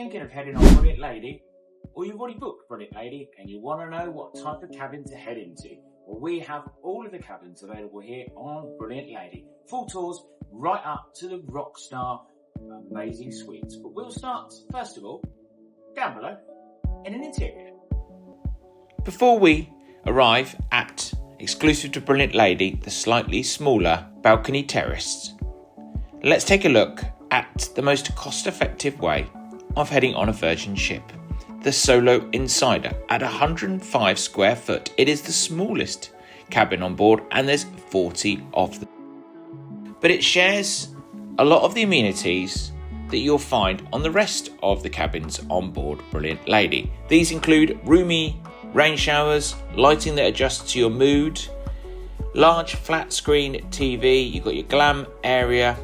thinking of heading on Brilliant Lady, or you've already booked Brilliant Lady and you want to know what type of cabin to head into, well, we have all of the cabins available here on Brilliant Lady. Full tours right up to the Rockstar amazing suites. But we'll start, first of all, down below in an interior. Before we arrive at, exclusive to Brilliant Lady, the slightly smaller balcony terrace, let's take a look at the most cost-effective way of heading on a Virgin ship. The Solo Insider at 105 square foot. It is the smallest cabin on board and there's 40 of them. But it shares a lot of the amenities that you'll find on the rest of the cabins on board Brilliant Lady. These include roomy rain showers, lighting that adjusts to your mood, large flat screen TV, you've got your glam area,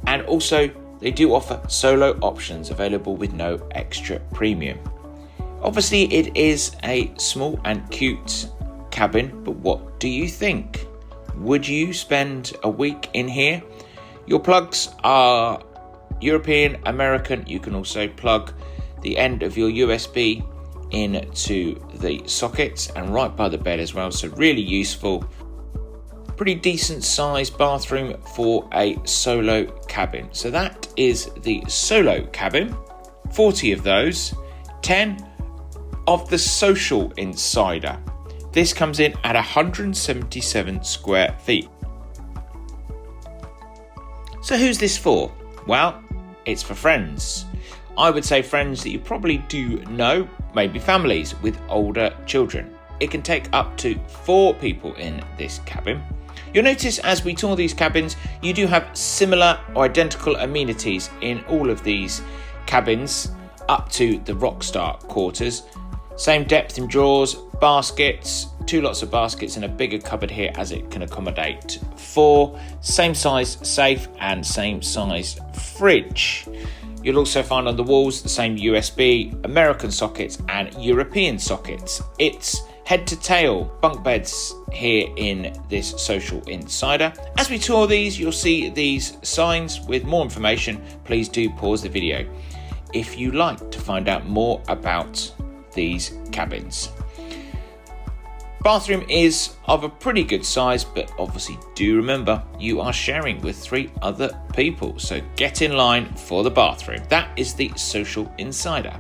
and also they do offer solo options available with no extra premium. Obviously it is a small and cute cabin, but what do you think? Would you spend a week in here? Your plugs are European, American. You can also plug the end of your USB into the sockets and right by the bed as well, so really useful. Pretty decent sized bathroom for a solo cabin. So that is the solo cabin, 40 of those, 10 of the Social Insider. This comes in at 177 square feet. So who's this for? Well, it's for friends. I would say friends that you probably do know, maybe families with older children. It can take up to 4 people in this cabin. You'll notice as we tour these cabins, you do have similar or identical amenities in all of these cabins up to the Rockstar quarters. Same depth in drawers, baskets, 2 lots of baskets and a bigger cupboard here as it can accommodate 4. Same size safe and same size fridge. You'll also find on the walls the same USB, American sockets and European sockets. It's head to tail bunk beds here in this Social Insider. As we tour these, you'll see these signs with more information. Please do pause the video if you like to find out more about these cabins. Bathroom is of a pretty good size, but obviously do remember you are sharing with 3 other people, so get in line for the bathroom. That is the Social Insider.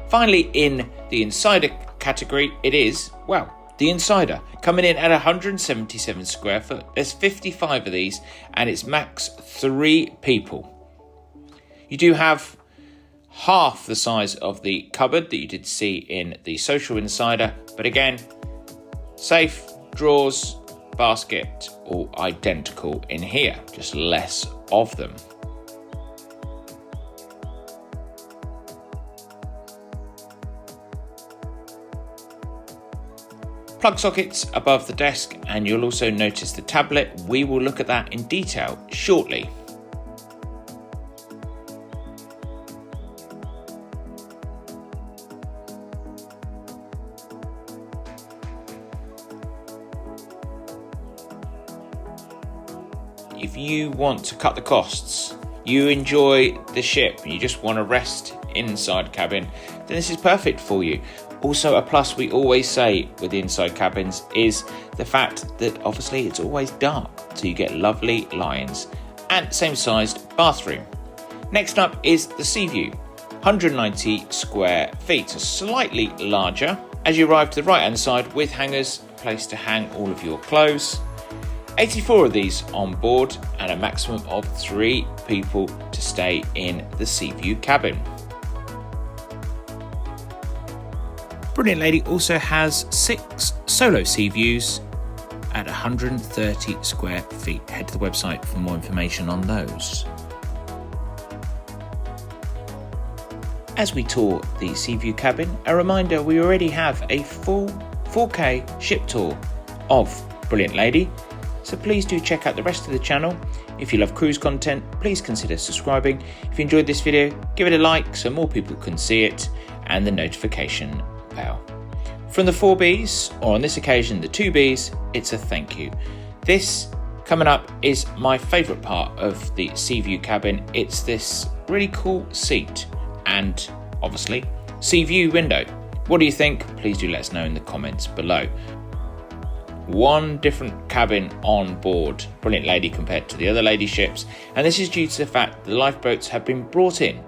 Finally, in the Insider category, it is, well, the Insider, coming in at 177 square foot. There's 55 of these, and it's max 3 people. You do have half the size of the cupboard that you did see in the Social Insider, but again, safe, drawers, basket, all identical in here, just less of them. Plug sockets above the desk, and you'll also notice the tablet. We will look at that in detail shortly. If you want to cut the costs, you enjoy the ship and you just want to rest inside cabin, then this is perfect for you. Also a plus we always say with the inside cabins is the fact that obviously it's always dark, so you get lovely lines and same sized bathroom. Next up is the SeaView, 190 square feet, so slightly larger. As you arrive to the right hand side with hangers, place to hang all of your clothes. 84 of these on board and a maximum of 3 people to stay in the SeaView cabin. Brilliant Lady also has 6 solo SeaViews at 130 square feet. Head to the website for more information on those. As we tour the SeaView cabin, a reminder we already have a full 4K ship tour of Brilliant Lady, so please do check out the rest of the channel. If you love cruise content, please consider subscribing. If you enjoyed this video, give it a like so more people can see it, and the notification bell. From the 4Bs, or on this occasion the 2Bs, it's a thank you. This Coming up is my favourite part of the SeaView cabin. It's this really cool seat and obviously SeaView window. What do you think? Please do let us know in the comments below. One different cabin on board Brilliant Lady compared to the other lady ships, and this is due to the fact the lifeboats have been brought in.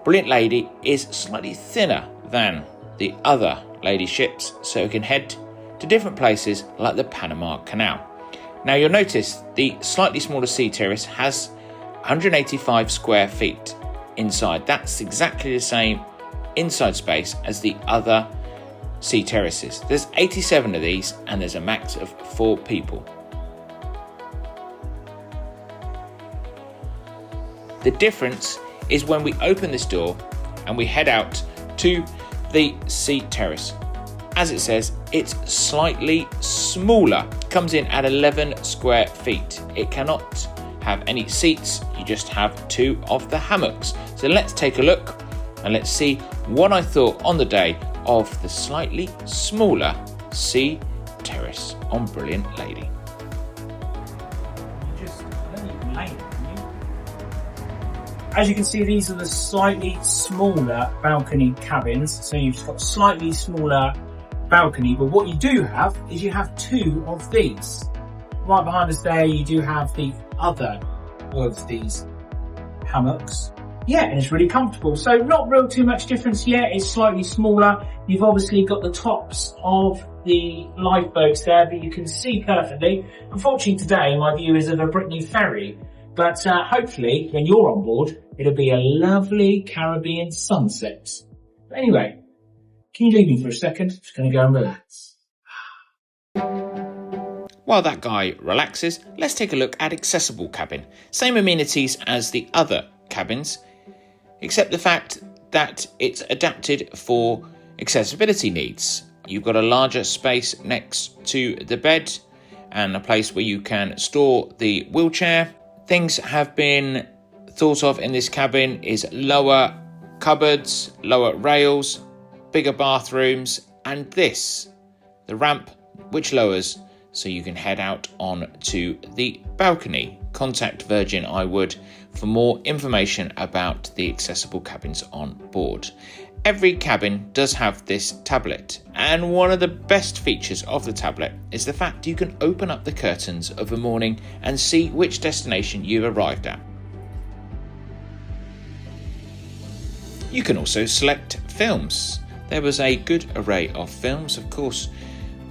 Brilliant Lady is slightly thinner than the other lady ships, so it can head to different places like the Panama Canal. Now you'll notice the slightly smaller Sea Terrace has 185 square feet inside. That's exactly the same inside space as the other Sea Terraces. There's 87 of these and there's a max of 4 people. The difference is when we open this door and we head out to the Sea Terrace. As it says, it's slightly smaller. Comes in at 11 square feet. It cannot have any seats, you just have 2 of the hammocks. So let's take a look and let's see what I thought on the day of the slightly smaller Sea Terrace on Brilliant Lady. As you can see, these are the slightly smaller balcony cabins. So you've got slightly smaller balcony, but what you do have is you have 2 of these. Right behind us there, you do have the other of these hammocks. Yeah, and it's really comfortable. So not real too much difference yet. It's slightly smaller. You've obviously got the tops of the lifeboats there that you can see perfectly. Unfortunately today, my view is of a Brittany ferry, but hopefully when you're on board, it'll be a lovely Caribbean sunset. But anyway, can you leave me for a second? Just going to go and relax. While that guy relaxes, let's take a look at accessible cabin. Same amenities as the other cabins, except the fact that it's adapted for accessibility needs. You've got a larger space next to the bed and a place where you can store the wheelchair. Things have been thought of in this cabin is lower cupboards, lower rails, bigger bathrooms, and this, the ramp, which lowers so you can head out on to the balcony. Contact Virgin I would for more information about the accessible cabins on board. Every cabin does have this tablet, and one of the best features of the tablet is the fact you can open up the curtains of a morning and see which destination you've arrived at. You can also select films. There was a good array of films, of course.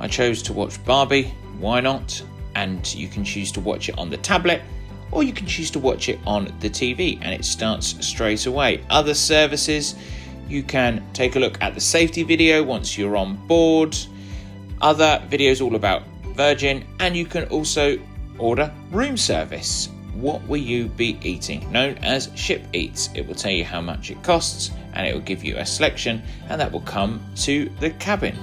I chose to watch Barbie, why not? And you can choose to watch it on the tablet, or you can choose to watch it on the TV and it starts straight away. Other services, you can take a look at the safety video once you're on board, other videos all about Virgin, and you can also order room service. What will you be eating? Known as Ship Eats. It will tell you how much it costs and it will give you a selection, and that will come to the cabin.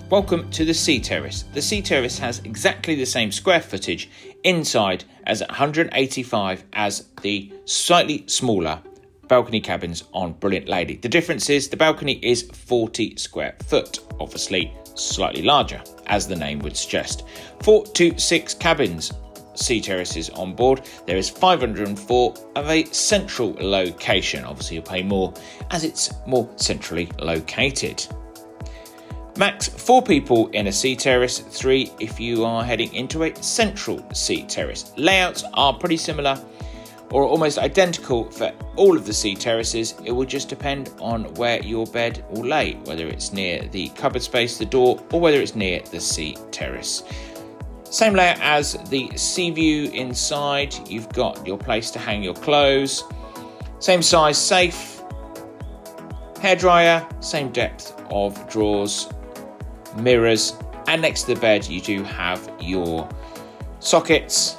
Welcome to the Sea Terrace. The Sea Terrace has exactly the same square footage inside as 185 as the slightly smaller balcony cabins on Brilliant Lady. The difference is the balcony is 40 square foot, obviously slightly larger, as the name would suggest. 4 to 6 cabins, Sea Terraces on board. There is 504 of a central location. Obviously you'll pay more as it's more centrally located. Max 4 people in a Sea Terrace, 3 if you are heading into a central Sea Terrace. Layouts are pretty similar or almost identical for all of the Sea Terraces. It will just depend on where your bed will lay, whether it's near the cupboard space, the door, or whether it's near the Sea Terrace. Same layout as the SeaView inside. You've got your place to hang your clothes. Same size safe, hairdryer, same depth of drawers, mirrors, and next to the bed you do have your sockets,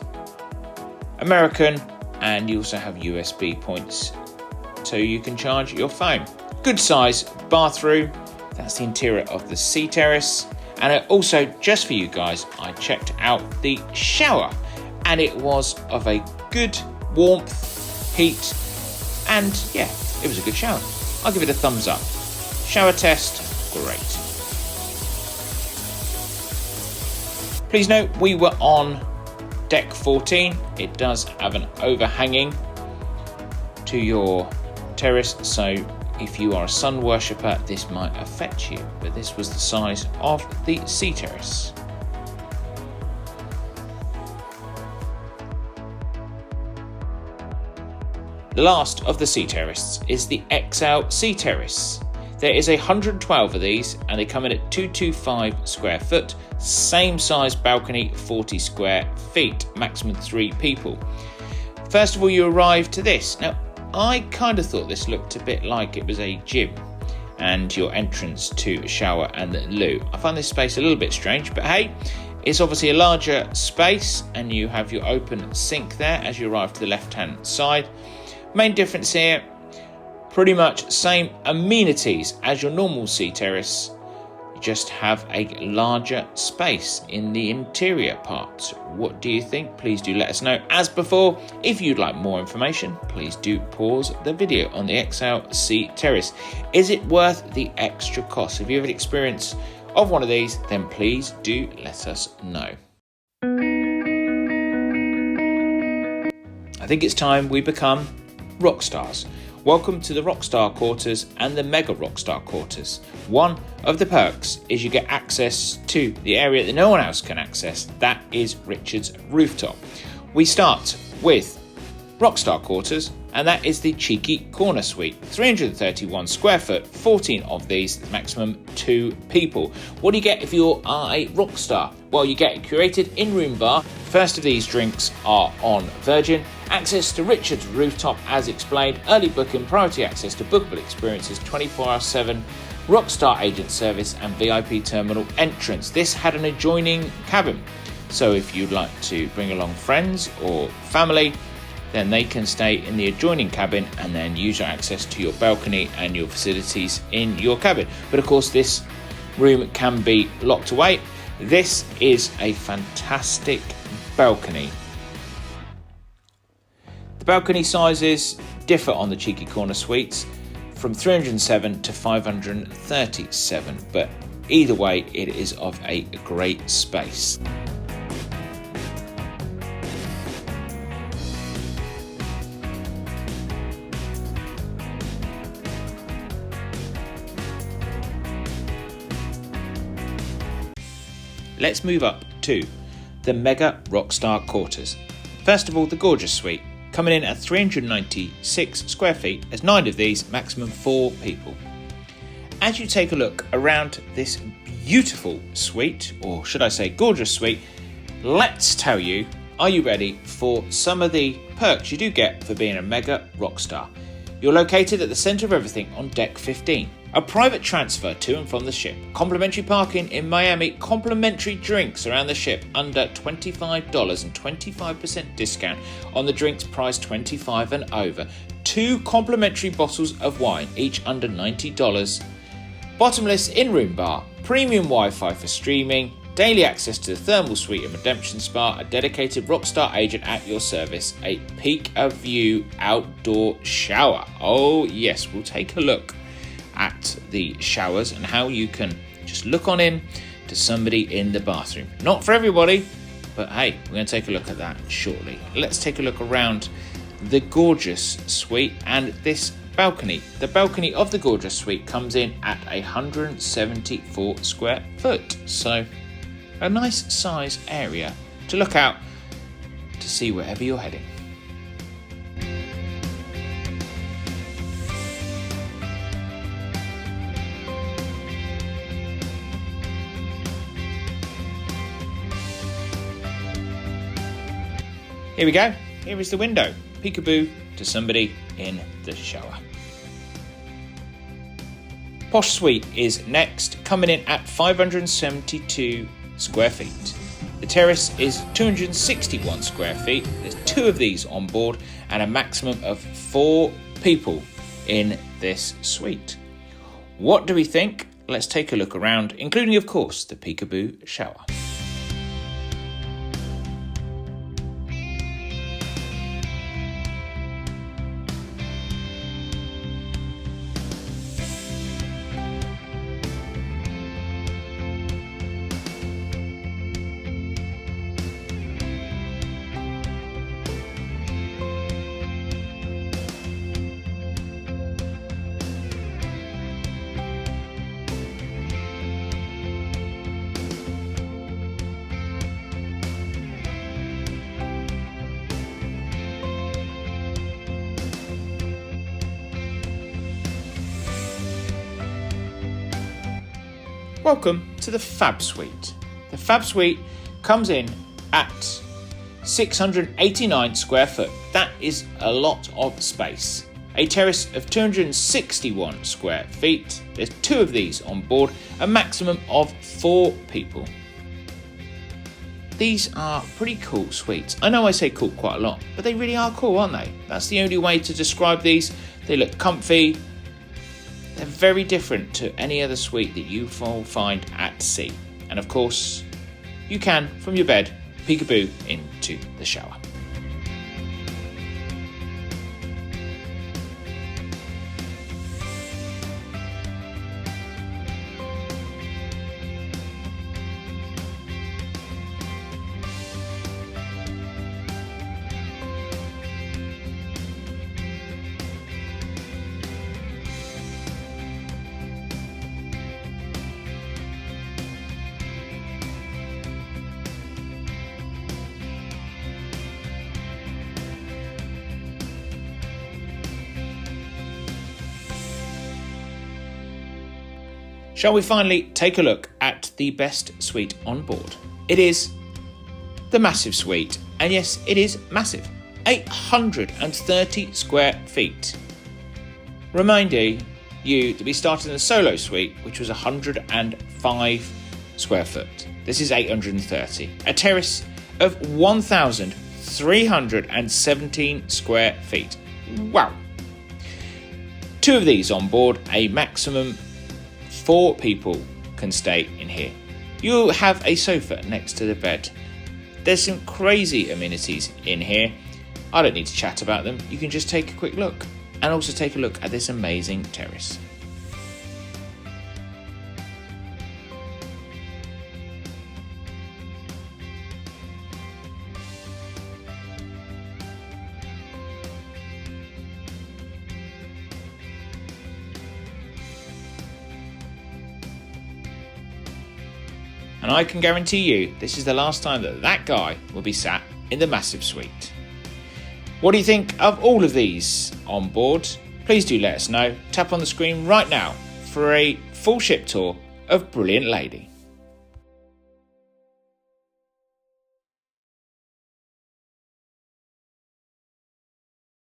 American, and you also have USB points so you can charge your phone. Good size bathroom. That's the interior of the Sea Terrace. And also, just for you guys, I checked out the shower and it was of a good warmth, heat, and yeah, it was a good shower. I'll give it a thumbs up. Shower test, great. Please note we were on deck 14. It does have an overhanging to your terrace, so if you are a sun worshipper, this might affect you, but this was the size of the sea terrace. The last of the sea terraces is the XL Sea Terrace. There is 112 of these and they come in at 225 square foot, same size balcony, 40 square feet, maximum 3 people. First of all, you arrive to this. Now, I kind of thought this looked a bit like it was a gym and your entrance to a shower and the loo. I find this space a little bit strange, but hey, it's obviously a larger space and you have your open sink there as you arrive to the left-hand side. Main difference here, pretty much same amenities as your normal sea terrace, you just have a larger space in the interior part. What do you think? Please do let us know. As before, if you'd like more information, please do pause the video on the XL Sea Terrace. Is it worth the extra cost? If you have an experience of one of these, then please do let us know. I think it's time we become rock stars. Welcome to the Rockstar Quarters and the Mega Rockstar Quarters. One of the perks is you get access to the area that no one else can access. That is Richard's rooftop. We start with Rockstar Quarters, and that is the Cheeky Corner Suite. 331 square foot, 14 of these, maximum 2 people. What do you get if you are a rock star? Well, you get a curated in-room bar. First of these drinks are on Virgin. Access to Richard's rooftop as explained. Early booking, priority access to bookable experiences, 24/7 Rockstar agent service and VIP terminal entrance. This had an adjoining cabin. So if you'd like to bring along friends or family, then they can stay in the adjoining cabin and then use your access to your balcony and your facilities in your cabin. But of course, this room can be locked away. This is a fantastic balcony. The balcony sizes differ on the Cheeky Corner Suites from 307 to 537, but either way, it is of a great space. Let's move up to the Mega Rockstar Quarters. First of all, the Gorgeous Suite, coming in at 396 square feet, as 9 of these, maximum 4 people. As you take a look around this beautiful suite, or should I say gorgeous suite, let's tell you, are you ready for some of the perks you do get for being a Mega Rockstar? You're located at the centre of everything on deck 15. A private transfer to and from the ship, complimentary parking in Miami, complimentary drinks around the ship under $25 and 25% discount on the drinks priced $25 and over, 2 complimentary bottles of wine, each under $90, bottomless in-room bar, premium Wi-Fi for streaming, daily access to the thermal suite and redemption spa, a dedicated Rockstar agent at your service, a peak of view outdoor shower. Oh yes, we'll take a look at the showers and how you can just look on in to somebody in the bathroom. Not for everybody, but hey, we're going to take a look at that shortly. Let's take a look around the Gorgeous Suite and this balcony. The balcony of the Gorgeous Suite comes in at 174 square foot, so a nice size area to look out to see wherever you're heading. Here we go. Here is the window. Peekaboo to somebody in the shower. Posh Suite is next, coming in at 572 square feet. The terrace is 261 square feet. There's 2 of these on board and a maximum of 4 people in this suite. What do we think? Let's take a look around, including, of course, the Peekaboo shower. Welcome to the Fab Suite. The Fab Suite comes in at 689 square foot. That is a lot of space. A terrace of 261 square feet. There's 2 of these on board, a maximum of 4 people. These are pretty cool suites. I know I say cool quite a lot, but they really are cool, aren't they? That's the only way to describe these. They look comfy. They're very different to any other suite that you will find at sea. And of course, you can, from your bed, peekaboo into the shower. Shall we finally take a look at the best suite on board? It is the massive suite, and yes, it is massive. 830 square feet. Reminding you that we started in the solo suite, which was 105 square foot. This is 830. A terrace of 1,317 square feet. Wow. 2 of these on board, a maximum 4 people can stay in here. You'll have a sofa next to the bed. There's some crazy amenities in here. I don't need to chat about them. You can just take a quick look and also take a look at this amazing terrace. And I can guarantee you this is the last time that guy will be sat in the massive suite. What do you think of all of these on board? Please do let us know. Tap on the screen right now for a full ship tour of Brilliant Lady.